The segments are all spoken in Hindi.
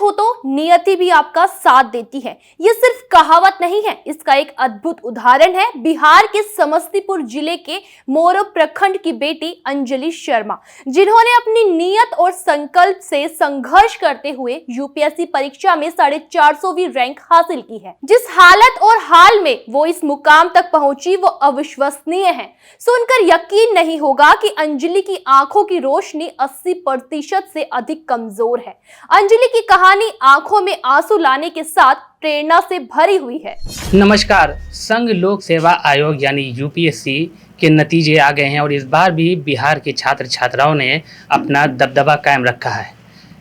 हो तो नियति भी आपका साथ देती है। ये सिर्फ कहावत नहीं है, इसका एक अद्भुत उदाहरण है बिहार के समस्तीपुर जिले के मोरो प्रखंड की बेटी अंजलि शर्मा, जिन्होंने अपनी नियत और संकल्प से संघर्ष करते हुए यूपीएससी परीक्षा में 450वीं रैंक हासिल की है। जिस हालत और हाल में वो इस मुकाम तक पहुंची वो अविश्वसनीय है। सुनकर यकीन नहीं होगा कि अंजलि की आंखों की रोशनी 80% से अधिक कमजोर है। अंजलि की कहानी आंखों में आंसू लाने के साथ प्रेरणा से भरी हुई है। नमस्कार। संघ लोक सेवा आयोग यानी यूपीएससी के नतीजे आ गए हैं और इस बार भी बिहार के छात्र छात्राओं ने अपना दबदबा कायम रखा है।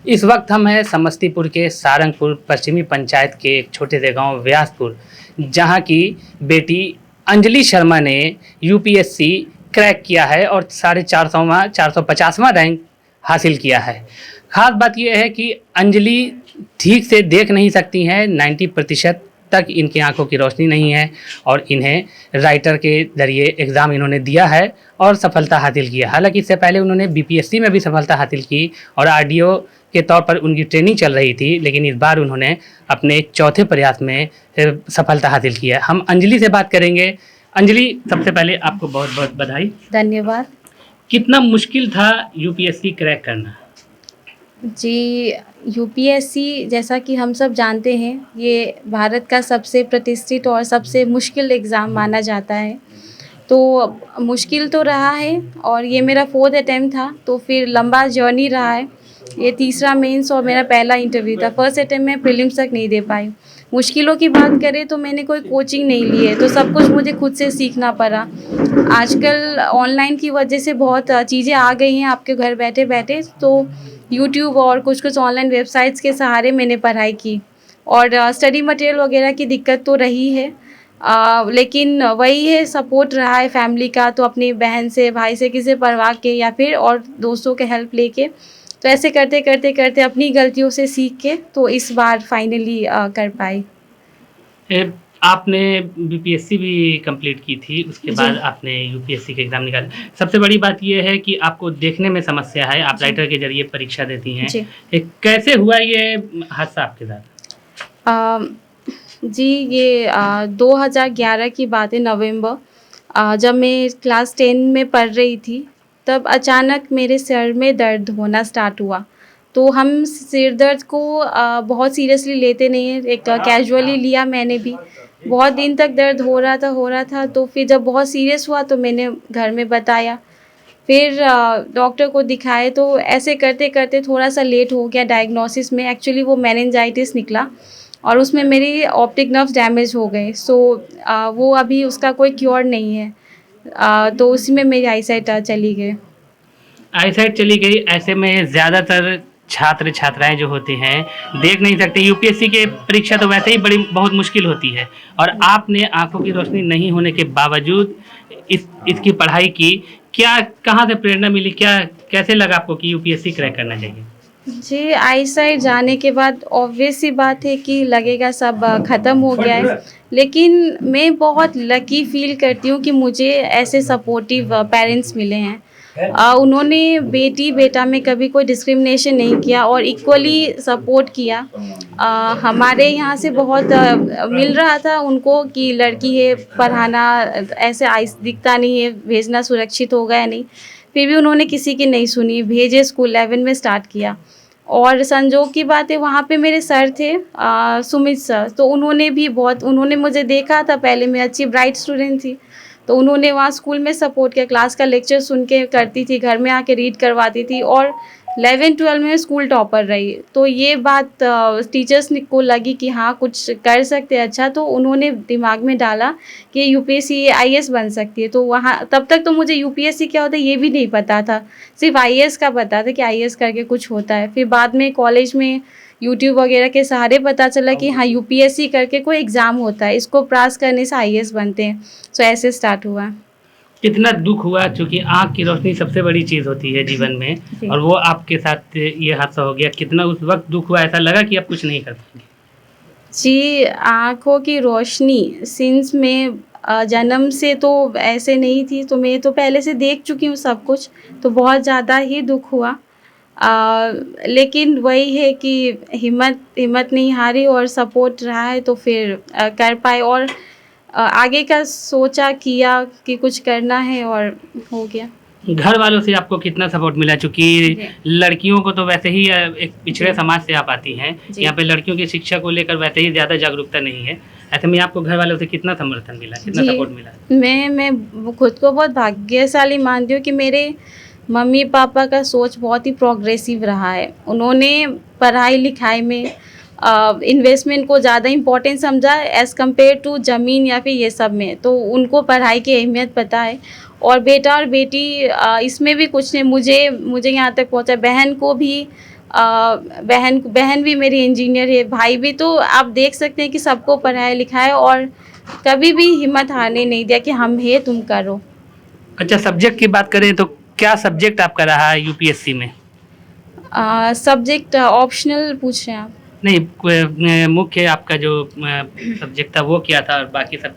इस वक्त हम हैं समस्तीपुर के सारंगपुर पश्चिमी पंचायत के एक छोटे से गांव व्यासपुर, जहां की बेटी अंजलि शर्मा ने यूपीएससी क्रैक किया है और 450वां रैंक हासिल किया है। खास बात यह है कि अंजलि ठीक से देख नहीं सकती हैं, 90% तक इनकी आंखों की रोशनी नहीं है और इन्हें राइटर के जरिए एग्ज़ाम इन्होंने दिया है और सफलता हासिल किया। हालांकि इससे पहले उन्होंने बीपीएससी में भी सफलता हासिल की और आरडीओ के तौर पर उनकी ट्रेनिंग चल रही थी, लेकिन इस बार उन्होंने अपने चौथे प्रयास में सफलता हासिल किया। हम अंजलि से बात करेंगे। अंजलि, सबसे पहले आपको बहुत बहुत बधाई। धन्यवाद। कितना मुश्किल था यूपीएससी क्रैक करना? जी, यूपीएससी जैसा कि हम सब जानते हैं, ये भारत का सबसे प्रतिष्ठित और सबसे मुश्किल एग्ज़ाम माना जाता है। तो मुश्किल तो रहा है और ये मेरा 4th अटेम्प्ट था, तो फिर लंबा जर्नी रहा है। ये तीसरा मेंस और मेरा पहला इंटरव्यू था। फर्स्ट अटेम्प्ट में प्रीलिम्स तक नहीं दे पाई। मुश्किलों की बात करें तो मैंने कोई कोचिंग नहीं ली है, तो सब कुछ मुझे खुद से सीखना पड़ा। आजकल ऑनलाइन की वजह से बहुत चीज़ें आ गई हैं आपके घर बैठे बैठे, तो यूट्यूब और कुछ ऑनलाइन वेबसाइट्स के सहारे मैंने पढ़ाई की और स्टडी मटेरियल वगैरह की दिक्कत तो रही है, लेकिन वही है, सपोर्ट रहा है फैमिली का। तो अपनी बहन से, भाई से, किसी पढ़वा के या फिर और दोस्तों के हेल्प लेके, तो ऐसे करते करते करते अपनी गलतियों से सीख के तो इस बार फाइनली कर पाई। आपने बीपीएससी भी कंप्लीट की थी, उसके बाद आपने यूपीएससी के एग्ज़ाम निकाले। सबसे बड़ी बात यह है कि आपको देखने में समस्या है, आप राइटर के जरिए परीक्षा देती हैं। कैसे हुआ ये हादसा आपके साथ? जी, ये 2011 की बात है, नवंबर, जब मैं क्लास 10 में पढ़ रही थी, तब अचानक मेरे सिर में दर्द होना स्टार्ट हुआ। तो हम सिर दर्द को बहुत सीरियसली लेते नहीं हैं, एक कैजुअली लिया मैंने भी। बहुत दिन तक दर्द हो रहा था, तो फिर जब बहुत सीरियस हुआ तो मैंने घर में बताया। फिर डॉक्टर को दिखाए, तो ऐसे करते करते थोड़ा सा लेट हो गया डायग्नोसिस में। एक्चुअली वो मेनिंजाइटिस निकला और उसमें मेरी ऑप्टिक नर्व्स डैमेज हो गए। सो वो अभी उसका कोई क्योर नहीं है, तो उसी में मेरी आईसाइट चली गई। आईसाइट चली गई। ऐसे में ज़्यादातर छात्र छात्राएं जो होते हैं देख नहीं सकते। यूपीएससी के परीक्षा तो वैसे ही बहुत मुश्किल होती है और आपने आंखों की रोशनी नहीं होने के बावजूद इसकी पढ़ाई की। कहाँ से प्रेरणा मिली? कैसे लगा आपको कि यूपीएससी क्रैक करना चाहिए? जी, आईसाइट जाने के बाद ऑब्वियस सी बात है कि लगेगा सब ख़त्म हो गया है, लेकिन मैं बहुत लकी फील करती हूँ कि मुझे ऐसे सपोर्टिव पेरेंट्स मिले हैं। उन्होंने बेटी बेटा में कभी कोई डिस्क्रिमिनेशन नहीं किया और इक्वली सपोर्ट किया। हमारे यहाँ से बहुत मिल रहा था उनको कि लड़की है, पढ़ाना ऐसे आइस दिखता नहीं है, भेजना सुरक्षित होगा या नहीं। फिर भी उन्होंने किसी की नहीं सुनी, भेजे स्कूल 11 में स्टार्ट किया। और संजोग की बात है, वहाँ पे मेरे सर थे सुमित सर, तो उन्होंने मुझे देखा था, पहले मैं अच्छी ब्राइट स्टूडेंट थी, तो उन्होंने वहाँ स्कूल में सपोर्ट किया। क्लास का लेक्चर सुन के करती थी, घर में आके रीड करवाती थी और 11-12 में स्कूल टॉपर रही। तो ये बात टीचर्स को लगी कि हाँ कुछ कर सकते हैं अच्छा, तो उन्होंने दिमाग में डाला कि यूपीएससी आईएएस बन सकती है। तो वहाँ तब तक तो मुझे यूपीएससी क्या होता है ये भी नहीं पता था, सिर्फ आईएएस का पता था कि आईएएस करके कुछ होता है। फिर बाद में कॉलेज में यूट्यूब वगैरह के सहारे पता चला कि हाँ यूपीएससी करके कोई एग्ज़ाम होता है, इसको पास करने से आईएएस बनते हैं। सो ऐसे स्टार्ट हुआ। कितना दुख हुआ, क्योंकि आँख की रोशनी सबसे बड़ी चीज़ होती है जीवन में, और वो आपके साथ ये हादसा हो गया। कितना उस वक्त दुख हुआ, ऐसा लगा कि आप कुछ नहीं कर पाएंगे? जी, आँखों की रोशनी सिंस मैं जन्म से तो ऐसे नहीं थी, तो मैं तो पहले से देख चुकी हूँ सब कुछ, तो बहुत ज़्यादा ही दुख हुआ। लेकिन वही है कि हिम्मत नहीं हारी और सपोर्ट रहा है तो फिर कर पाए और आगे का सोचा किया कि कुछ करना है और हो गया। घर वालों से आपको कितना सपोर्ट मिला, चूंकि लड़कियों को तो वैसे ही एक पिछड़े समाज से आप आती हैं, यहाँ पे लड़कियों की शिक्षा को लेकर वैसे ही ज़्यादा जागरूकता नहीं है, ऐसे में आपको घर वालों से कितना समर्थन मिला, कितना सपोर्ट मिला? मैं खुद को बहुत भाग्यशाली मानती हूँ कि मेरे मम्मी पापा का सोच बहुत ही प्रोग्रेसिव रहा है। उन्होंने पढ़ाई लिखाई में इन्वेस्टमेंट को ज़्यादा इम्पोर्टेंट समझा एज़ कम्पेयर टू ज़मीन या फिर ये सब में, तो उनको पढ़ाई की अहमियत पता है। और बेटा और बेटी इसमें भी कुछ नहीं, मुझे यहाँ तक पहुँचा। बहन को भी बहन भी मेरी इंजीनियर है, भाई भी। तो आप देख सकते हैं कि सबको पढ़ाया लिखाया और कभी भी हिम्मत हारने नहीं दिया कि हम है तुम करो। अच्छा, सब्जेक्ट की बात करें तो क्या सब्जेक्ट आपका रहा है यूपीएससी में? सब्जेक्ट ऑप्शनल पूछ रहे हैं आप? नहीं, मुख्य आपका जो सब्जेक्ट था वो क्या था और बाकी सब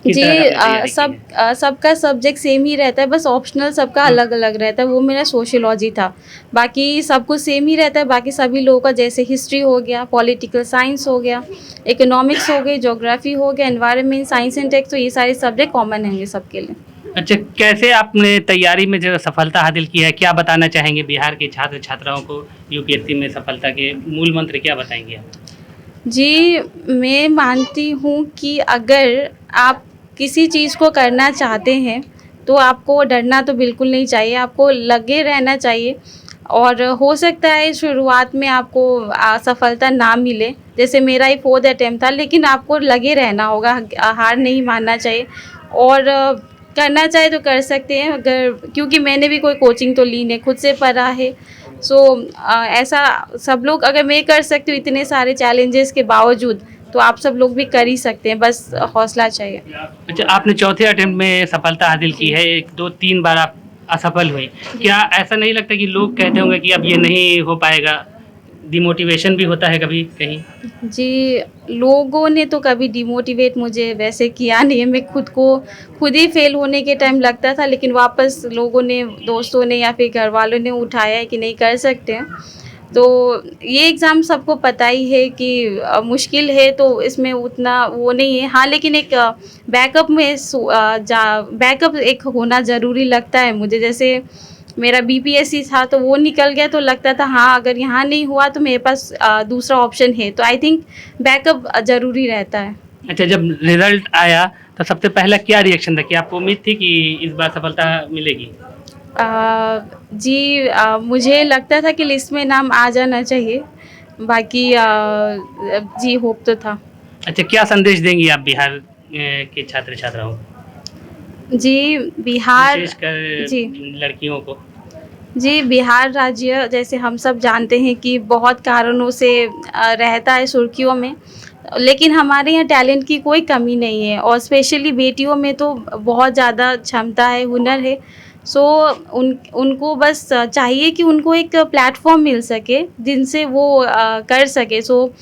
किस जी तरह आपने तैयारी की है? सबका सब्जेक्ट सेम ही रहता है, बस ऑप्शनल सबका अलग अलग रहता है। वो मेरा सोशियोलॉजी था, बाकी सब कुछ सेम ही रहता है। बाकी सभी लोगों का जैसे हिस्ट्री हो गया, पॉलिटिकल साइंस हो गया, इकोनॉमिक्स हो गई, ज्योग्राफी हो गया, एनवायरनमेंट, साइंस एंड टेक, तो ये सारे सब्जेक्ट कॉमन हैं सबके लिए। अच्छा, कैसे आपने तैयारी में जो सफलता हासिल की है, क्या बताना चाहेंगे बिहार के छात्र छात्राओं को? यूपीएससी में सफलता के मूल मंत्र क्या बताएंगे आप? जी, मैं मानती हूँ कि अगर आप किसी चीज़ को करना चाहते हैं तो आपको डरना तो बिल्कुल नहीं चाहिए, आपको लगे रहना चाहिए। और हो सकता है शुरुआत में आपको सफलता ना मिले, जैसे मेरा ही 4th अटेम्प्ट था, लेकिन आपको लगे रहना होगा, हार नहीं मानना चाहिए और करना चाहे तो कर सकते हैं। अगर क्योंकि मैंने भी कोई कोचिंग तो ली नहीं, खुद से पढ़ा है। सो ऐसा सब लोग, अगर मैं कर सकती हूँ इतने सारे चैलेंजेस के बावजूद, तो आप सब लोग भी कर ही सकते हैं, बस हौसला चाहिए। अच्छा, आपने चौथे अटेम्प्ट में सफलता हासिल की है, 1 2 3 बार आप असफल हुई, क्या ऐसा नहीं लगता कि लोग कहते होंगे कि अब ये नहीं हो पाएगा? डिमोटिवेशन भी होता है कभी कहीं? जी, लोगों ने तो कभी डिमोटिवेट मुझे वैसे किया नहीं है। मैं खुद ही फेल होने के टाइम लगता था, लेकिन वापस लोगों ने, दोस्तों ने या फिर घर वालों ने उठाया है कि नहीं कर सकते हैं। तो ये एग्ज़ाम सबको पता ही है कि मुश्किल है, तो इसमें उतना वो नहीं है। हाँ, लेकिन एक बैकअप एक होना ज़रूरी लगता है मुझे। जैसे मेरा बीपीएससी था तो वो निकल गया, तो लगता था हाँ, अगर यहाँ नहीं हुआ तो मेरे पास दूसरा ऑप्शन है। तो आई थिंक बैकअप ज़रूरी रहता है। अच्छा, जब रिजल्ट आया तो सबसे पहला क्या रिएक्शन था? कि आपको उम्मीद थी कि इस बार सफलता मिलेगी? जी, मुझे लगता था कि लिस्ट में नाम आ जाना चाहिए, बाकी जी होप तो था। अच्छा, क्या संदेश देंगी आप बिहार के छात्र छात्राओं को, जी बिहार, विशेषकर जी लड़कियों को? जी, बिहार राज्य जैसे हम सब जानते हैं कि बहुत कारणों से रहता है सुर्खियों में, लेकिन हमारे यहाँ टैलेंट की कोई कमी नहीं है और स्पेशली बेटियों में तो बहुत ज़्यादा क्षमता है, हुनर है। सो उनको बस चाहिए कि उनको एक प्लेटफॉर्म मिल सके जिनसे वो कर सके। सो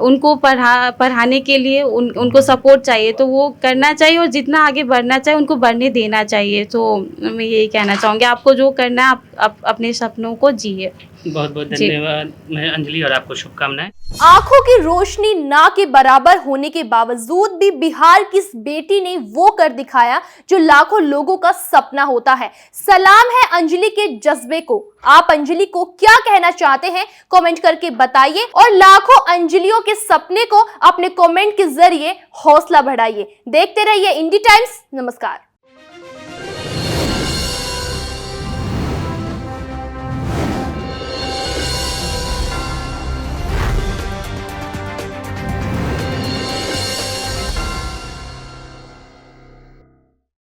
उनको पढ़ाने के लिए उनको सपोर्ट चाहिए, तो वो करना चाहिए और जितना आगे बढ़ना चाहिए उनको बढ़ने देना चाहिए। तो मैं यही कहना चाहूँगी, आपको जो करना है आप अपने सपनों को जिए। बहुत बहुत धन्यवाद अंजलि, और आपको शुभकामनाएं। आंखों की रोशनी ना के बराबर होने के बावजूद भी बिहार की इस बेटी ने वो कर दिखाया जो लाखों लोगों का सपना होता है। सलाम है अंजलि के जज्बे को। आप अंजलि को क्या कहना चाहते हैं कमेंट करके बताइए और लाखों अंजलियों के सपने को अपने कमेंट के जरिए हौसला बढ़ाइए। देखते रहिए इंडी टाइम्स। नमस्कार।